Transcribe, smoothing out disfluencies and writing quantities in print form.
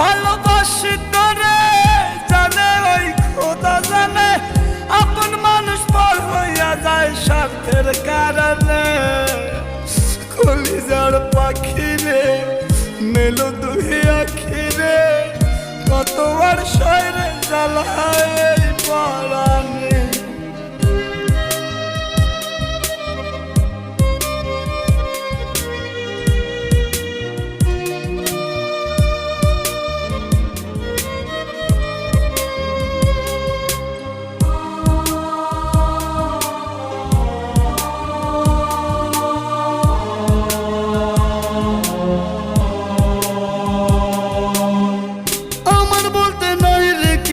ভালোবাসি তোরে জানে ওই খোদা জানে, আপন মানুষ পর হইয়া যায় স্বার্থের কারণে। কলিজার পাখি রে মেলো দুই আখি রে, কত আর শয়রে জ্বালায়